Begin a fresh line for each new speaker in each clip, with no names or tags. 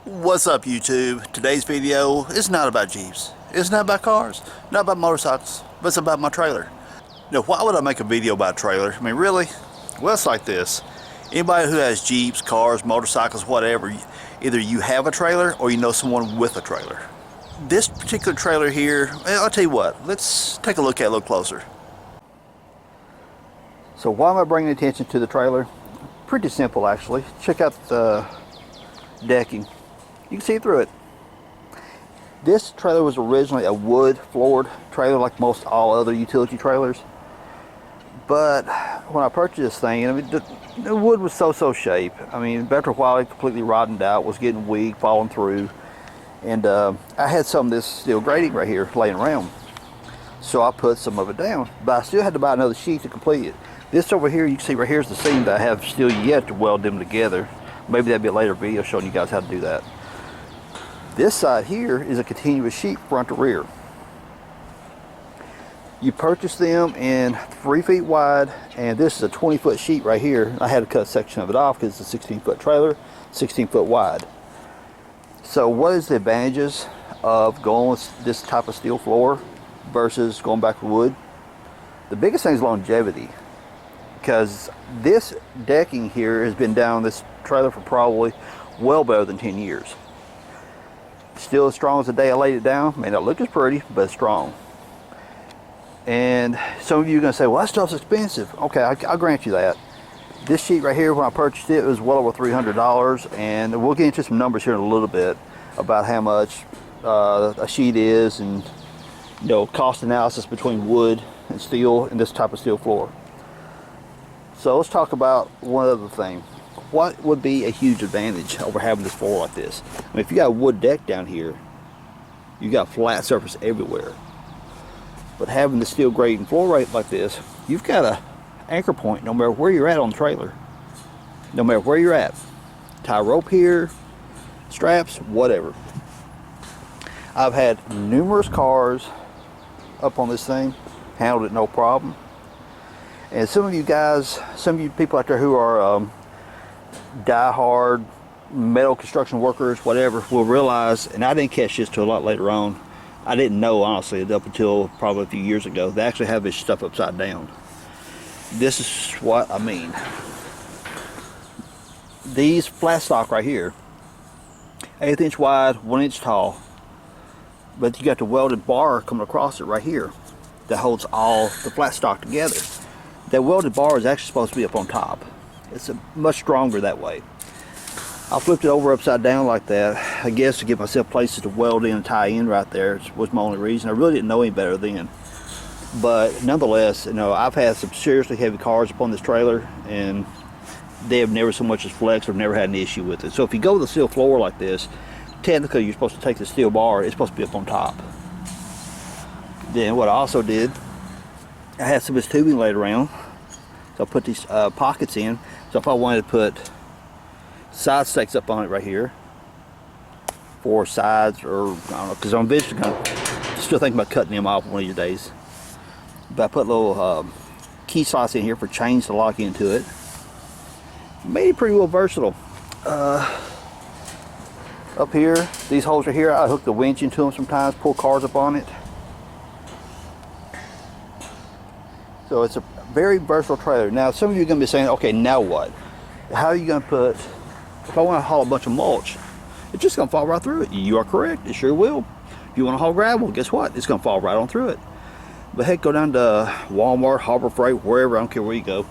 What's up, YouTube? Today's video is not about Jeeps. It's not about cars, not about motorcycles, but it's about my trailer. Now, why would I make a video about a trailer? I mean, really? Well, it's like this. Anybody who has Jeeps, cars, motorcycles, whatever, either you have a trailer or you know someone with a trailer. This particular trailer here, I'll tell you what, let's take a look at it a little closer. So why am I bringing attention to the trailer? Pretty simple, actually. Check out the decking. You can see through it. This trailer was originally a wood floored trailer like most all other utility trailers. But when I purchased this thing, I mean, the wood was so shape. I mean, after a while it completely rotted out, was getting weak, falling through. And I had some of this steel grating right here laying around. So I put some of it down. But I still had to buy another sheet to complete it. This over here, you can see right here is the seam that I have still yet to weld them together. Maybe that'll be a later video showing you guys how to do that. This side here is a continuous sheet front to rear. You purchase them in 3 feet wide, and this is a 20-foot sheet right here. I had to cut a section of it off because it's a 16-foot trailer, 16-foot wide. So what is the advantages of going with this type of steel floor versus going back to wood? The biggest thing is longevity, because this decking here has been down this trailer for probably well better than 10 years. Still as strong as the day I laid it down. May not look as pretty, but it's strong. And some of you are going to say, well, that stuff's expensive. Okay, I'll grant you that. This sheet right here, when I purchased it, was well over $300, and we'll get into some numbers here in a little bit about how much a sheet is, and cost analysis between wood and steel and this type of steel floor. So let's talk about one other thing. What would be a huge advantage over having this floor like this? I mean, if you got a wood deck down here, you got flat surface everywhere. But having the steel grating floor right like this, you've got a anchor point no matter where you're at on the trailer. No matter where you're at. Tie rope here, straps, whatever. I've had numerous cars up on this thing, handled it no problem. And some of you guys, some of you people out there who are die-hard metal construction workers, whatever, will realize, and I didn't catch this till a lot later on. I didn't know, honestly, up until probably a few years ago. They actually have this stuff upside down. This is what I mean. These flat stock right here, 1/8 inch wide, 1 inch tall, but you got the welded bar coming across it right here that holds all the flat stock together. That welded bar is actually supposed to be up on top. It's much stronger that way. I flipped it over upside down like that, I guess to give myself places to weld in and tie in right there was my only reason. I really didn't know any better then. But nonetheless, I've had some seriously heavy cars up on this trailer, and they have never so much as flexed or never had an issue with it. So if you go with a steel floor like this, technically you're supposed to take the steel bar, it's supposed to be up on top. Then what I also did, I had some of this tubing laid around, so I put these pockets in. So if I wanted to put side stakes up on it right here for sides, or I don't know, because I'm eventually still thinking about cutting them off one of these days. But I put little key slots in here for chains to lock into it. Made it pretty well versatile. Up here, these holes are here. I hook the winch into them sometimes, pull cars up on it. So it's a very versatile trailer. Now, some of you are going to be saying, okay, now what? How are you going to put, if I want to haul a bunch of mulch, it's just going to fall right through it. You are correct, it sure will. If you want to haul gravel, guess what? It's going to fall right on through it. But heck, go down to Walmart, Harbor Freight, wherever, I don't care where you go.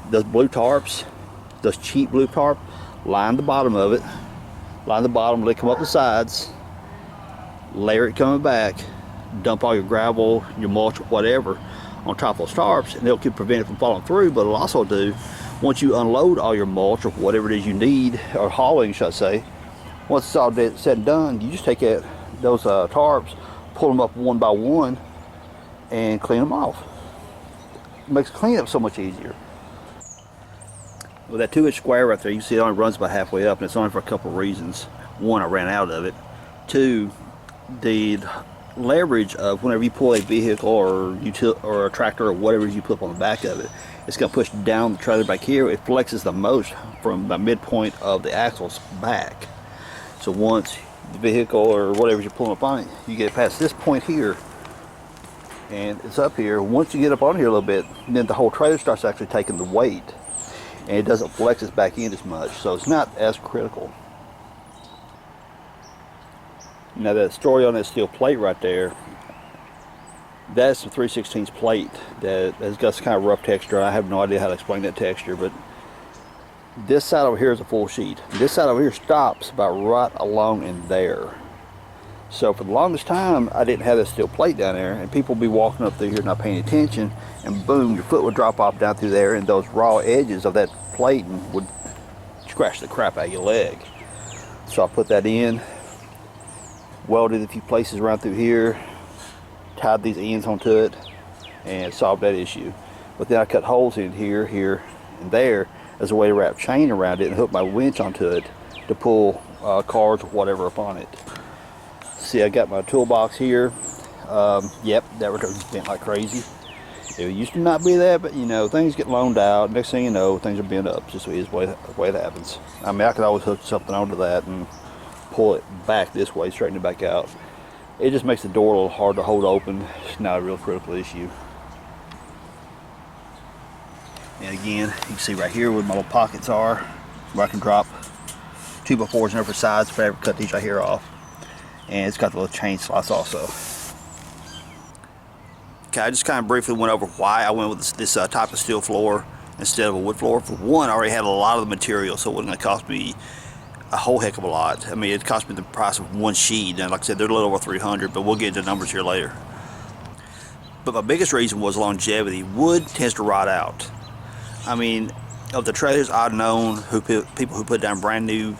Those blue tarps, those cheap blue tarp, line the bottom of it. Line the bottom, let it come up the sides. Layer it coming back. Dump all your gravel, your mulch, whatever, on top of those tarps, and they'll keep prevent it from falling through. But it'll also do, once you unload all your mulch or whatever it is you need, or hauling, should I say, once it's all said and done, you just take those tarps, pull them up one by one, and clean them off. It makes cleanup so much easier. With that 2 inch square right there, you can see it only runs about halfway up, and it's only for a couple of reasons. One, I ran out of it. Two, the leverage of whenever you pull a vehicle or a tractor or whatever you put on the back of it, it's going to push down the trailer back here. It flexes the most from the midpoint of the axles back. So once the vehicle or whatever you're pulling up on it, you get past this point here, and it's up here. Once you get up on here a little bit, then the whole trailer starts actually taking the weight, and it doesn't flex us back in as much, so it's not as critical. Now that story on that steel plate right there, that's the 3/16 plate that has got some kind of rough texture. I have no idea how to explain that texture, but this side over here is a full sheet. This side over here stops about right along in there. So for the longest time, I didn't have that steel plate down there, and people would be walking up through here not paying attention, and boom, your foot would drop off down through there, and those raw edges of that plating would scratch the crap out of your leg. So I put that in, welded a few places around through here, tied these ends onto it, and solved that issue. But then I cut holes in here, here, and there as a way to wrap chain around it and hook my winch onto it to pull cars or whatever up on it. See, I got my toolbox here. Yep, that returns bent like crazy. It used to not be that, but you know, things get loaned out. Next thing you know, things are bent up. Just the way it happens. I mean, I could always hook something onto that and pull it back this way, straighten it back out. It just makes the door a little hard to hold open. It's not a real critical issue. And again, you can see right here where my little pockets are, where I can drop 2x4s in over sides if I ever cut these right here off. And it's got the little chain slots also. Okay, I just kind of briefly went over why I went with this type of steel floor instead of a wood floor. For one, I already had a lot of the material, so it wasn't going to cost me a whole heck of a lot. I mean, it cost me the price of one sheet, and like I said, they're a little over 300, but we'll get into numbers here later. But my biggest reason was longevity. Wood tends to rot out. I mean, of the trailers I've known, people who put down brand new,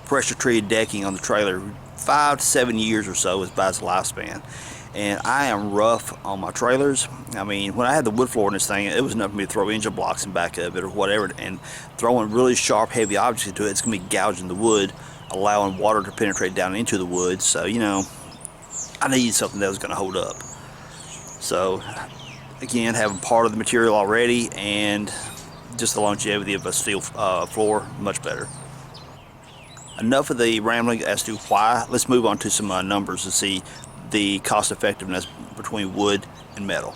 pressure treated decking on the trailer, 5 to 7 years or so is about its lifespan. And I am rough on my trailers. I mean, when I had the wood floor in this thing, it was enough for me to throw engine blocks in back of it or whatever, and throwing really sharp, heavy objects into it, it's going to be gouging the wood, allowing water to penetrate down into the wood. So, I needed something that was going to hold up. So, again, having part of the material already and just the longevity of a steel floor, much better. Enough of the rambling as to why. Let's move on to some numbers to see the cost effectiveness between wood and metal.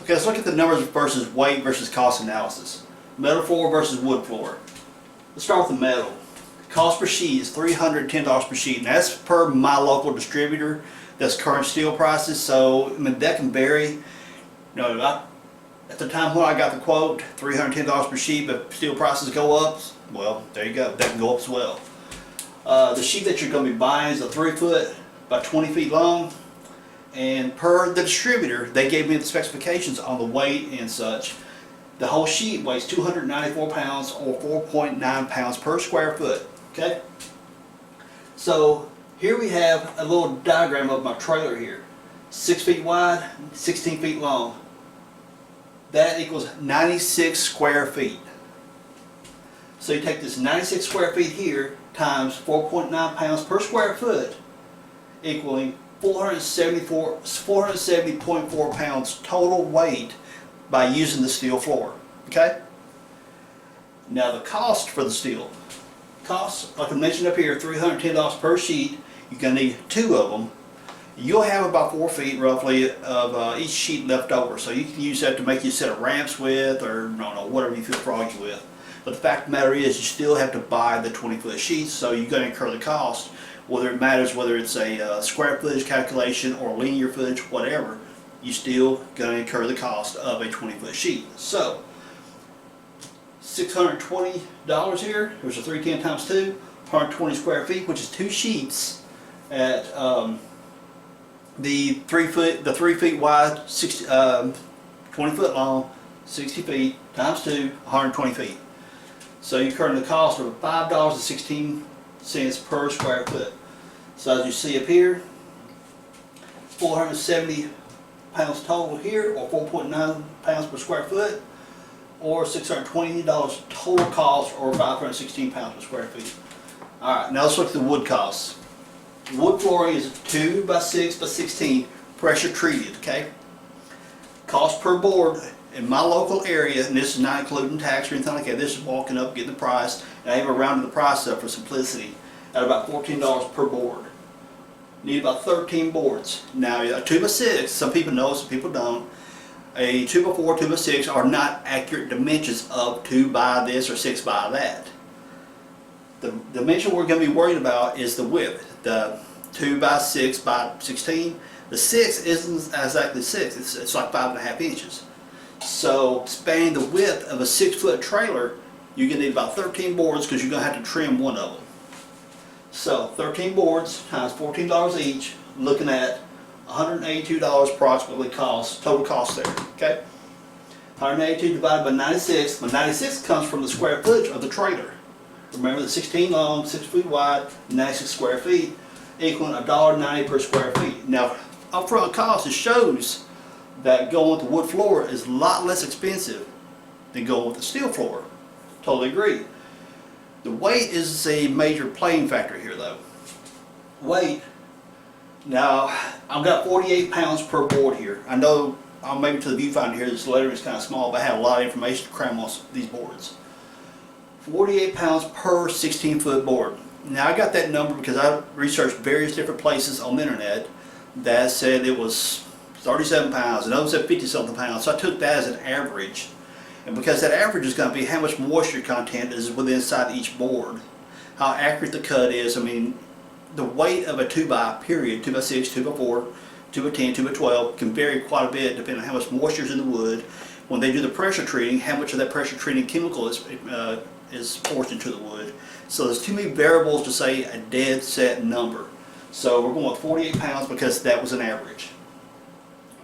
Okay, let's look at the numbers versus weight versus cost analysis. Metal floor versus wood floor. Let's start with the metal. Cost per sheet is $310 per sheet, and that's per my local distributor. That's current steel prices, so I mean, that can vary. At the time when I got the quote, $310 per sheet, but steel prices go up, well, there you go, that can go up as well. The sheet that you're going to be buying is a 3 foot by 20 feet long, and per the distributor, they gave me the specifications on the weight and such. The whole sheet weighs 294 pounds or 4.9 pounds per square foot. Okay? So here we have a little diagram of my trailer here. 6 feet wide, 16 feet long. That equals 96 square feet. So you take this 96 square feet here times 4.9 pounds per square foot, equaling 470.4 pounds total weight by using the steel floor. Okay? Now the cost for the steel. Cost, like I mentioned up here, $310 per sheet. You're going to need 2 of them. You'll have about 4 feet roughly of each sheet left over, so you can use that to make you a set of ramps with, or whatever you feel froggy with. But the fact of the matter is, you still have to buy the 20-foot sheets, so you're going to incur the cost. Whether it matters whether it's a square footage calculation or linear footage, whatever, you still going to incur the cost of a 20-foot sheet. So $620 here. There's a 310 times 2, 120 square feet, which is 2 sheets at the 3 feet wide, 20 foot long, 60 feet times 2, 120 feet. So you're incurring the cost of $5.16 per square foot. So as you see up here, 470 pounds total here, or 4.9 pounds per square foot, or $620 total cost, or 516 pounds per square feet. Alright, now let's look at the wood costs. Wood flooring is 2 by 6 by 16 pressure treated, okay? Cost per board in my local area, and this is not including tax or anything like that, this is walking up, getting the price, And I even rounded the price up for simplicity at about $14 per board. Need about 13 boards. Now a 2x6, some people know, some people don't. A 2x4, 2x6 are not accurate dimensions of 2 by this or 6 by that. The dimension we're going to be worried about is the width. The 2 by 6 by 16. The 6 isn't exactly 6. It's like 5.5 inches. So spanning the width of a 6-foot trailer, you're going to need about 13 boards because you're going to have to trim one of them. So 13 boards times $14 each, looking at $182 approximately total cost there. Okay, 182 divided by 96. But 96 comes from the square footage of the trailer. Remember, the 16 long, 6 feet wide, 96 square feet, equaling $1.90 per square feet. Now, upfront cost, it shows that going with the wood floor is a lot less expensive than going with the steel floor. Totally agree. The weight is a major playing factor here, though. Weight. Now, I've got 48 pounds per board here. I know, maybe to the viewfinder here, this lettering is kind of small, but I have a lot of information to cram on these boards. 48 pounds per 16-foot board. Now, I got that number because I researched various different places on the internet that said it was 37 pounds, and others said 50-something pounds, so I took that as an average. And because that average is going to be how much moisture content is within inside each board, how accurate the cut is. I mean, the weight of a 2x period, 2x6, 2x4, 2x10, 2x12 can vary quite a bit depending on how much moisture is in the wood. When they do the pressure treating, how much of that pressure treating chemical is forced into the wood. So there's too many variables to say a dead set number. So we're going with 48 pounds because that was an average.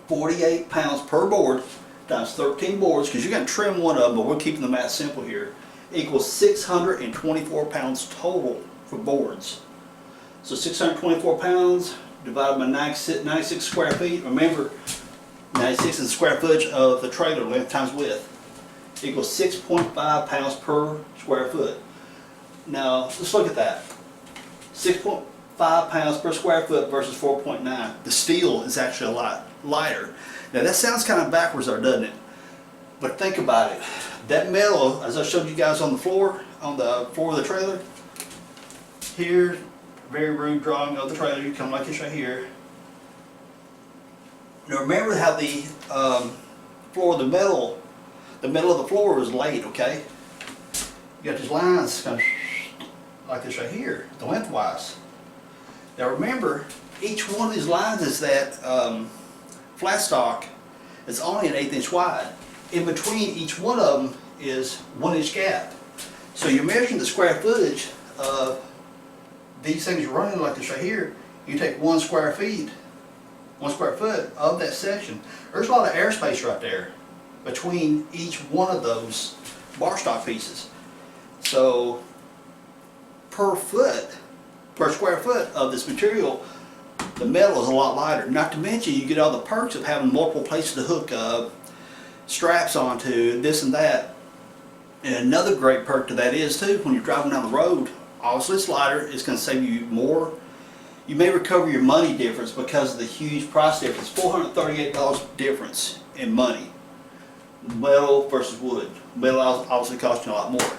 48 pounds per board times 13 boards, because you're going to trim one of them, but we're keeping the math simple here, equals 624 pounds total for boards. So 624 pounds divided by 96 square feet. Remember, 96 is the square footage of the trailer, length times width, equals 6.5 pounds per square foot. Now, let's look at that. 6.5 pounds per square foot versus 4.9. The steel is actually a lot lighter. Now that sounds kind of backwards there, doesn't it? But think about it. That metal, as I showed you guys on the floor of the trailer, here, very rude drawing of the trailer, you come like this right here. Now remember how the floor, the metal of the floor was laid, okay? You got these lines kind of like this right here, the lengthwise. Now remember, each one of these lines is that flat stock is only an 1/8 inch wide. In between each one of them is 1 inch gap. So you're measuring the square footage of these things running like this right here. You take 1 square foot of that section. There's a lot of airspace right there between each one of those bar stock pieces. So per square foot of this material, the metal is a lot lighter. Not to mention, you get all the perks of having multiple places to hook straps onto, this and that. And another great perk to that is too, when you're driving down the road, obviously it's lighter, it's going to save you more. You may recover your money difference because of the huge price difference. $438 difference in money. Metal versus wood. Metal obviously costs you a lot more.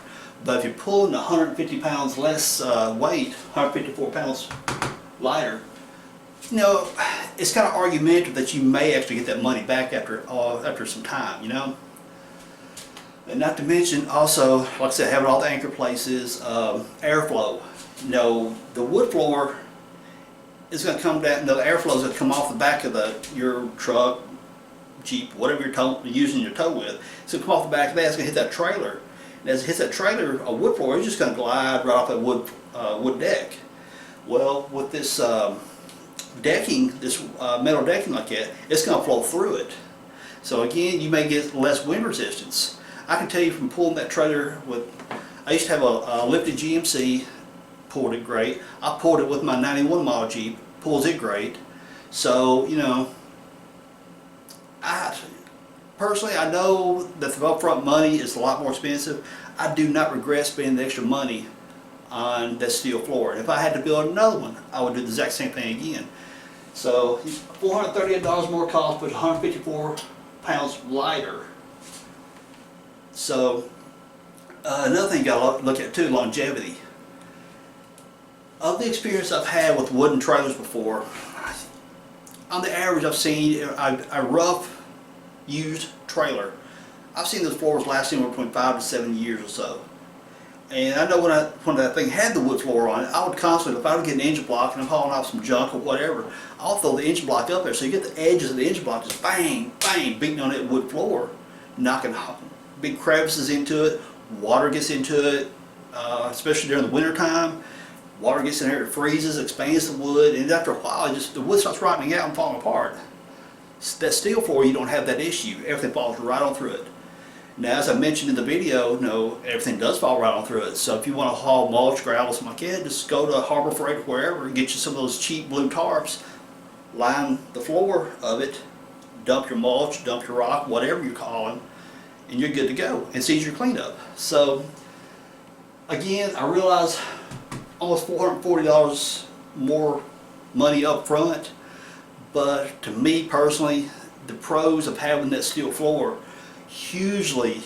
But if you're pulling 150 pounds less weight, 154 pounds lighter, you know, it's kind of argumentative that you may actually get that money back after some time, you know. And not to mention also, like I said, having all the anchor places, airflow. You know, the wood floor is going to come down, the airflow is going to come off the back of your truck, Jeep, whatever you're using your tow with. It's going to come off the back of that, it's going to hit that trailer. And as it hits that trailer, a wood floor, it's just going to glide right off that wood deck. Well, with this decking, this metal decking like that, it's going to flow through it. So again, you may get less wind resistance. I can tell you from pulling that trailer with, I used to have a lifted GMC, pulled it great. I pulled it with my 91 model Jeep, pulls it great. So, you know, personally, I know that the upfront money is a lot more expensive. I do not regret spending the extra money on that steel floor. And if I had to build another one, I would do the exact same thing again. So $438 more cost, but 154 pounds lighter. So Another thing you got to look at too, longevity. Of the experience I've had with wooden trailers before, on the average I've seen a rough used trailer, I've seen those floors lasting between 5 to 7 years or so. And I know when that thing had the wood floor on it, I would constantly, if I would get an engine block and I'm hauling off some junk or whatever, I'll throw the engine block up there so you get the edges of the engine block just bang, bang, beating on that wood floor, knocking big crevices into it, water gets into it, especially during the winter time. Water gets in there, it freezes, expands the wood, and after a while, the wood starts rotting out and falling apart. That steel floor, you don't have that issue. Everything falls right on through it. Now, as I mentioned in the video, everything does fall right on through it. So if you want to haul mulch, gravel, something like that, just go to Harbor Freight or wherever, get you some of those cheap blue tarps, line the floor of it, dump your mulch, dump your rock, whatever you're calling, and you're good to go. And it's easier cleanup. So, again, I realize almost $440 more money up front, but to me personally, the pros of having that steel floor hugely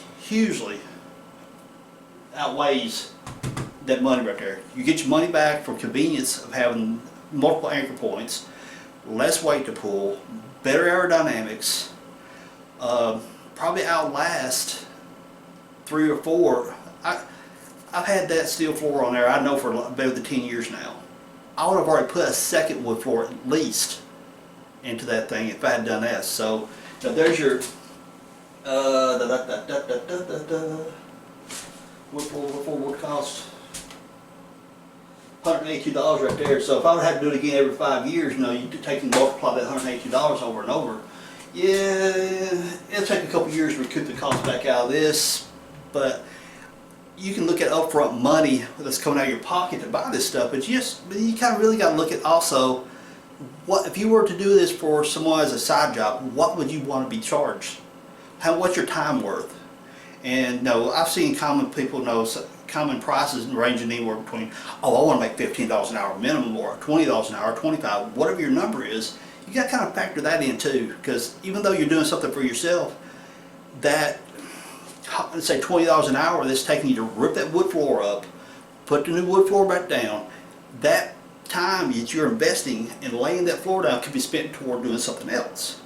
outweighs that money right there. You get your money back for convenience of having multiple anchor points, less weight to pull, better aerodynamics, probably outlast 3 or 4. I've had that steel floor on there, I know, for better than 10 years now. I would have already put a second wood floor at least into that thing if I had done that. So there's your wood floor would cost $182 right there. So if I would have to do it again every 5 years, you take and multiply that $182 over and over. Yeah, it'll take a couple years to recoup the cost back out of this, but you can look at upfront money that's coming out of your pocket to buy this stuff, but you kind of really got to look at also, what if you were to do this for someone as a side job, what would you want to be charged? What's your time worth? And I've seen common people common prices ranging anywhere between, I want to make $15 an hour minimum, or $20 an hour, $25, whatever your number is. You got to kind of factor that in too, because even though you're doing something for yourself, that, let's say $20 an hour, that's taking you to rip that wood floor up, put the new wood floor back down, that time that you're investing in laying that floor down could be spent toward doing something else,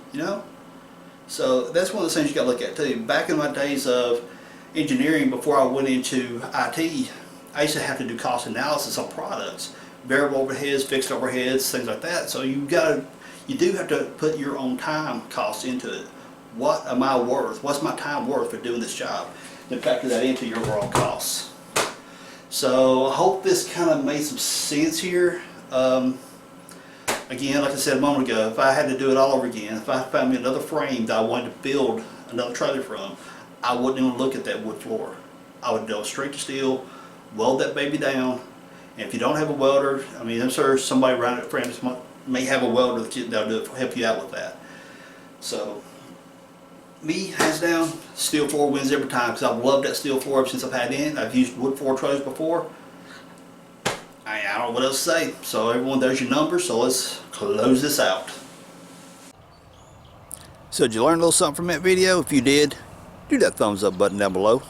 So that's one of the things you got to look at too. Back in my days of engineering, before I went into IT, I used to have to do cost analysis on products, variable overheads, fixed overheads, things like that. So you do have to put your own time costs into it. What am I worth? What's my time worth for doing this job? Then factor that into your overall costs. So I hope this kind of made some sense here. Again, like I said a moment ago, if I had to do it all over again, if I found me another frame that I wanted to build another trailer from, I wouldn't even look at that wood floor. I would go straight to steel, weld that baby down, and if you don't have a welder, I'm sure somebody around at Friends may have a welder that'll help you out with that. So, me, hands down, steel floor wins every time, because I've loved that steel floor ever since I've had it in. I've used wood floor trailers before. I don't know what else to say. So everyone, there's your numbers, so let's close this out. So did you learn a little something from that video? If you did, do that thumbs up button down below.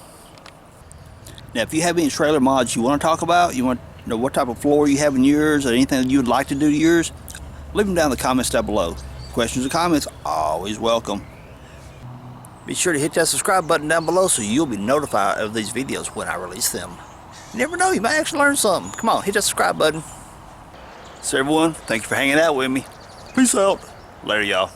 Now if you have any trailer mods you want to talk about, you want to know what type of floor you have in yours, or anything that you would like to do to yours, leave them down in the comments down below. Questions or comments, always welcome. Be sure to hit that subscribe button down below so you'll be notified of these videos when I release them. You never know, you might actually learn something. Come on, hit that subscribe button. So everyone, thank you for hanging out with me. Peace out. Later, y'all.